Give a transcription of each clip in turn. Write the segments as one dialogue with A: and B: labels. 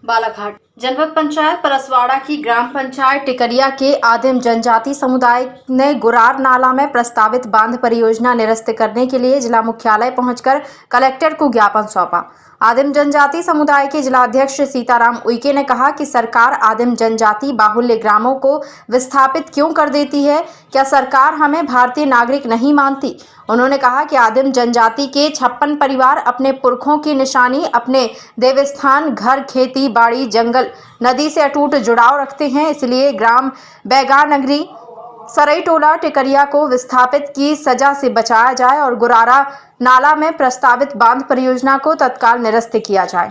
A: बालाघाट जनपद पंचायत परसवाड़ा की ग्राम पंचायत टिकरिया के आदिम जनजाति समुदाय ने गुरार नाला में प्रस्तावित बांध परियोजना निरस्त करने के लिए जिला मुख्यालय पहुंचकर कलेक्टर को ज्ञापन सौंपा। आदिम जनजाति समुदाय के जिलाध्यक्ष सीताराम उइके ने कहा कि सरकार आदिम जनजाति बाहुल्य ग्रामों को विस्थापित क्यों कर देती है? क्या सरकार हमें भारतीय नागरिक नहीं मानती? उन्होंने कहा कि आदिम जनजाति के 56 परिवार अपने पुरखों की निशानी, अपने देवस्थान, घर, खेती बाड़ी, जंगल, नदी से अटूट जुड़ाव रखते हैं। इसलिए ग्राम बैगानगरी सरईटोला टिकरिया को विस्थापित की सजा से बचाया जाए और गुरारा नाला में प्रस्तावित बांध परियोजना को तत्काल निरस्त किया जाए।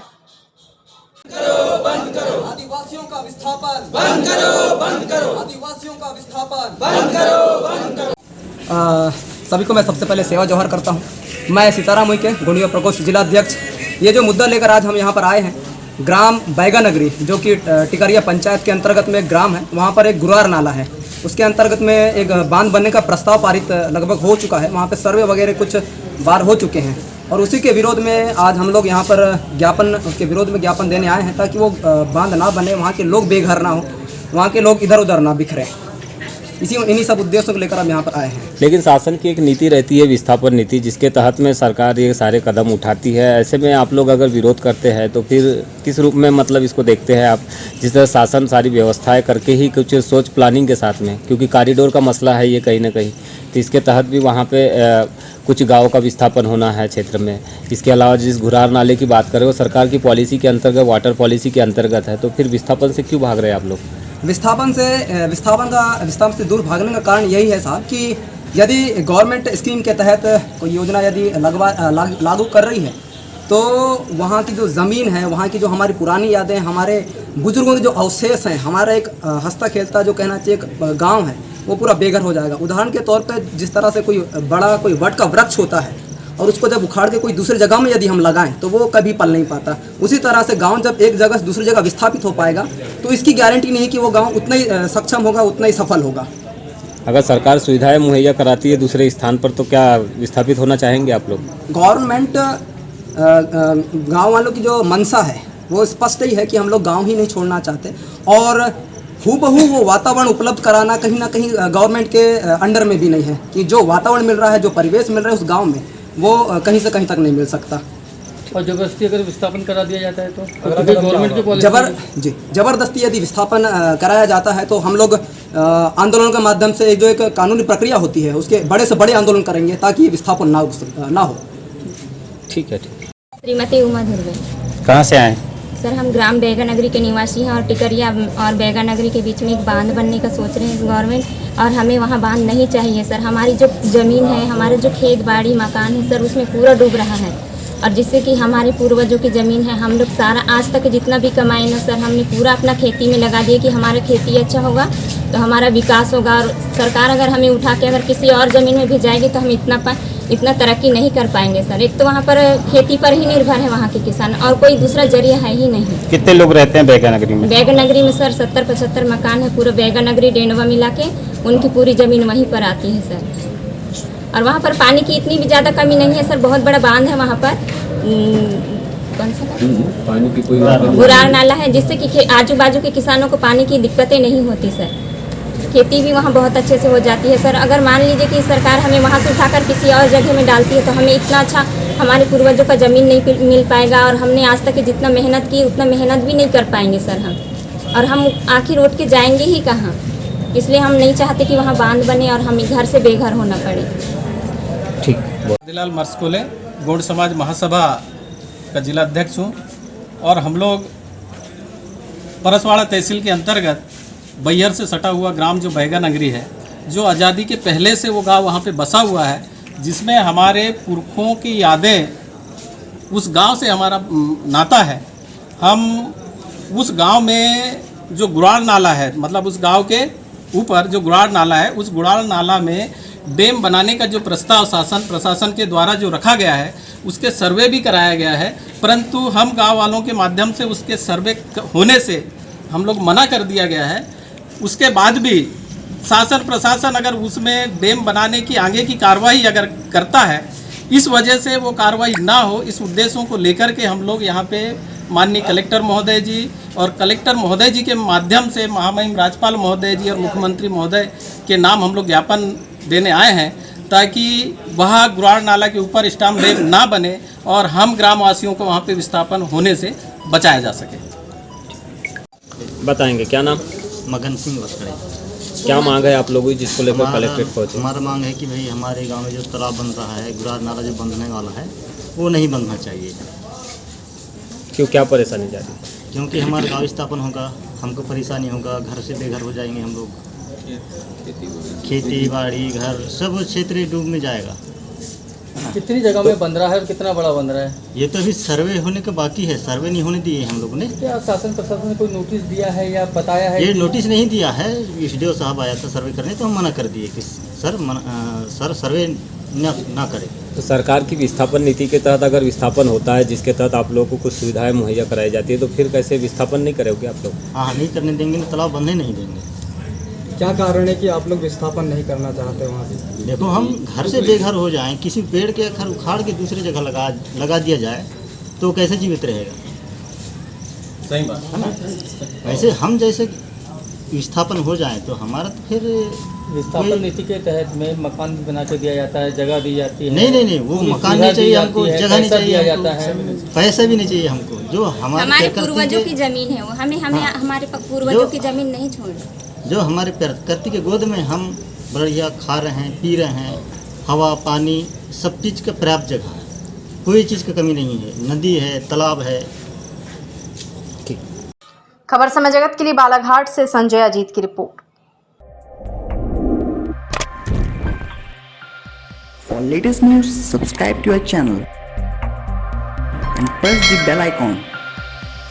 B: बंद करो आदिवासियों का विस्थापन, बंद करो आदिवासियों का विस्थापन, बंद करो।
C: सभी को मैं सबसे पहले सेवा जोहर करता हूँ। मैं सीताराम उइके, गोंडिया प्रकोष्ठ जिलाध्यक्ष। ये जो मुद्दा लेकर आज हम यहाँ पर आए हैं, ग्राम बैगानगरी जो कि टिकरिया पंचायत के अंतर्गत में एक ग्राम है, वहाँ पर एक गुरार नाला है। उसके अंतर्गत में एक बांध बनने का प्रस्ताव पारित लगभग हो चुका है। वहाँ पे सर्वे वगैरह कुछ बार हो चुके हैं और उसी के विरोध में आज हम लोग यहाँ पर उसके विरोध में ज्ञापन देने आए हैं ताकि वो बांध ना बने, वहाँ के लोग बेघर ना हो, वहाँ के लोग इधर उधर ना बिखरें। इन्हीं सब उद्देश्यों को लेकर हम यहाँ पर आए हैं।
D: लेकिन शासन की एक नीति रहती है, विस्थापन नीति, जिसके तहत में सरकार ये सारे कदम उठाती है। ऐसे में आप लोग अगर विरोध करते हैं तो फिर किस रूप में मतलब इसको देखते हैं आप? जिस तरह शासन सारी व्यवस्थाएं करके ही कुछ सोच प्लानिंग के साथ में, क्योंकि कॉरिडोर का मसला है ये कहीं ना कहीं, तो इसके तहत भी वहाँ पे कुछ गाँव का विस्थापन होना है क्षेत्र में। इसके अलावा जिस गुरार नाले की बात करें वो सरकार की पॉलिसी के अंतर्गत, वाटर पॉलिसी के अंतर्गत है, तो फिर विस्थापन से क्यों भाग रहे हैं आप लोग?
C: विस्थापन से दूर भागने का कारण यही है साहब कि यदि गवर्नमेंट स्कीम के तहत कोई योजना यदि लागू कर रही है तो वहाँ की जो ज़मीन है, वहाँ की जो हमारी पुरानी यादें, हमारे बुजुर्गों के जो अवशेष हैं, हमारा एक हंसता खेलता जो कहना चाहिए एक गाँव है, वो पूरा बेघर हो जाएगा। उदाहरण के तौर पर जिस तरह से कोई वट का वृक्ष होता है और उसको जब उखाड़ के कोई दूसरी जगह में यदि हम लगाएं तो वो कभी पल नहीं पाता। उसी तरह से गांव जब एक जगह से दूसरी जगह विस्थापित हो पाएगा तो इसकी गारंटी नहीं कि वो गांव उतना ही सक्षम होगा, उतना ही सफल होगा।
D: अगर सरकार सुविधाएं मुहैया कराती है दूसरे स्थान पर तो क्या विस्थापित होना चाहेंगे आप लोग?
C: गवर्नमेंट गाँव वालों की जो मंशा है वो स्पष्ट ही है कि हम लोग गाँव ही नहीं छोड़ना चाहते और हूबहू वो वातावरण उपलब्ध कराना कहीं ना कहीं गवर्नमेंट के अंडर में भी नहीं है कि जो वातावरण मिल रहा है, जो परिवेश मिल रहा है उस गांव में, वो कहीं से कहीं तक नहीं मिल सकता।
E: और जबरदस्ती अगर विस्थापन करा दिया जाता है तो गवर्नमेंट की पॉलिसी
C: जबरदस्ती यदि विस्थापन कराया जाता है तो हम लोग आंदोलन के माध्यम से जो एक कानूनी प्रक्रिया होती है उसके बड़े से बड़े आंदोलन करेंगे ताकि ये विस्थापन ना हो।
D: ठीक है।
F: श्रीमती उमा धुर्वे।
D: कहाँ से आए?
F: सर, हम ग्राम बैगानगरी के निवासी हैं और टिकरिया और बैगानगरी के बीच में एक बांध बनने का सोच रहे हैं गवर्नमेंट, और हमें वहाँ बांध नहीं चाहिए सर। हमारी जो ज़मीन है, हमारे जो खेत बाड़ी मकान है सर, उसमें पूरा डूब रहा है और जिससे कि हमारे पूर्वजों की ज़मीन है, हम लोग सारा आज तक जितना भी कमाए ना सर, हमने पूरा अपना खेती में लगा दिया कि हमारा खेती अच्छा होगा तो हमारा विकास होगा। और सरकार अगर हमें उठा के अगर किसी और ज़मीन में भेजाएगी तो हम इतना तरक्की नहीं कर पाएंगे सर। एक तो वहाँ पर खेती पर ही निर्भर है वहाँ के किसान, और कोई दूसरा जरिया है ही नहीं।
D: कितने लोग रहते हैं बैगानगरी में?
F: बैगानगरी में सर 70-75 मकान है। पूरा बैगानगरी डेंडवा मिला के उनकी पूरी ज़मीन वहीं पर आती है सर। और वहाँ पर पानी की इतनी भी ज़्यादा कमी नहीं है सर। बहुत बड़ा बांध है वहाँ पर, कौन सा
D: पानी की कोई
F: गुरार नाला है, जिससे कि आजू बाजू के किसानों को पानी की दिक्कतें नहीं होती सर। खेती भी वहाँ बहुत अच्छे से हो जाती है सर। अगर मान लीजिए कि सरकार हमें वहाँ से उठाकर किसी और जगह में डालती है तो हमें इतना अच्छा हमारे पूर्वजों का ज़मीन नहीं मिल पाएगा और हमने आज तक जितना मेहनत की उतना मेहनत भी नहीं कर पाएंगे सर हम, और हम आखिर उठ के जाएंगे ही कहाँ। इसलिए हम नहीं चाहते कि वहाँ बांध बने और हमें घर से बेघर होना पड़े।
D: ठीक।
E: दिलाल मर्सकोले, गौड़ समाज महासभा का जिला अध्यक्ष हूँ और हम लोग परसवाड़ा तहसील के अंतर्गत बैहर से सटा हुआ ग्राम जो बैगानगरी है, जो आज़ादी के पहले से वो गांव वहाँ पे बसा हुआ है, जिसमें हमारे पुरखों की यादें, उस गांव से हमारा नाता है। हम उस गांव में जो गुरार नाला है, मतलब उस गांव के ऊपर जो गुरार नाला है, उस गुरार नाला में डैम बनाने का जो प्रस्ताव शासन प्रशासन के द्वारा जो रखा गया है उसके सर्वे भी कराया गया है, परंतु हम गाँव वालों के माध्यम से उसके सर्वे होने से हम लोग मना कर दिया गया है। उसके बाद भी शासन प्रशासन अगर उसमें डैम बनाने की आगे की कार्रवाई अगर करता है, इस वजह से वो कार्रवाई ना हो, इस उद्देश्यों को लेकर के हम लोग यहाँ पे माननीय कलेक्टर महोदय जी, और कलेक्टर महोदय जी के माध्यम से महामहिम राज्यपाल महोदय जी और मुख्यमंत्री महोदय के नाम हम लोग ज्ञापन देने आए हैं, ताकि वह गुराड़ नाला के ऊपर स्टाम्प डैम ना बने और हम ग्रामवासियों को वहाँ पे विस्थापन होने से बचाया जा सके।
D: बताएंगे क्या नाम?
G: मगन सिंह वस्कड़े।
D: क्या मांग है आप लोगों की जिसको लेकर
G: हमारा-
D: कलेक्ट्रेट पहुंचे?
G: हमारा मांग है कि भाई हमारे गांव में जो तालाब बन रहा है, गुरार नाला जो बनने वाला है, वो नहीं बनना चाहिए,
D: क्यों, क्या परेशानी जा रही है?
G: क्योंकि हमारा गांव स्थापन होगा, हमको परेशानी होगा, घर से बेघर हो जाएंगे हम लोग, खेती बाड़ी घर सब क्षेत्र डूब में जाएगा।
H: कितनी जगह में बन रहा है और कितना बड़ा बन रहा है?
G: ये तो अभी सर्वे होने का बाकी है, सर्वे नहीं होने दिए हम लोगों ने।
H: क्या शासन प्रशासन ने कोई नोटिस दिया है या बताया है?
G: ये नोटिस नहीं दिया है, एसडीओ साहब आया था सर्वे करने तो हम मना कर दिए कि सर सर्वे ना करें।
D: तो सरकार की विस्थापन नीति के तहत अगर विस्थापन होता है जिसके तहत आप लोगों को कुछ सुविधाएं मुहैया कराई जाती है, तो फिर कैसे विस्थापन नहीं करोगे आप लोग?
G: हाँ, नहीं करने देंगे, तालाब बनने नहीं देंगे।
C: क्या कारण है कि आप लोग विस्थापन नहीं करना चाहते वहाँ से?
G: देखो, हम घर से बेघर हो जाएं, किसी पेड़ के घर उखाड़ के दूसरी जगह लगा दिया जाए तो कैसे जीवित रहेगा?
E: सही बात
G: है ना? वैसे हम जैसे विस्थापन हो जाए तो हमारा तो फिर
H: विस्थापन नीति के तहत में मकान भी बना के दिया जाता है, जगह दी जाती है।
G: नहीं, वो
H: पूरी
G: मकान
H: सुविधा
G: नहीं चाहिए
H: दी
G: हमको,
H: जाती है,
G: जगह नहीं
H: पैसा
G: चाहिए
H: दिया
G: हमको,
H: जाता है।
G: पैसा भी नहीं चाहिए हमको। जो
F: हमारे
G: प्रकृति
F: पूर्वजों
G: के-
F: की जमीन है वो, हमें
G: हाँ।
F: हमारे पूर्वजों की जमीन नहीं छोड़नी।
G: जो हमारे प्रकृति के गोद में हम बढ़िया खा रहे हैं, पी रहे हैं, हवा पानी सब चीज़ का पर्याप्त जगह है, कोई चीज़ की कमी नहीं है, नदी है, तालाब है।
A: खबर समय जगत के लिए बालाघाट से संजय अजीत की report.
I: For latest news, subscribe to our channel and press the bell icon.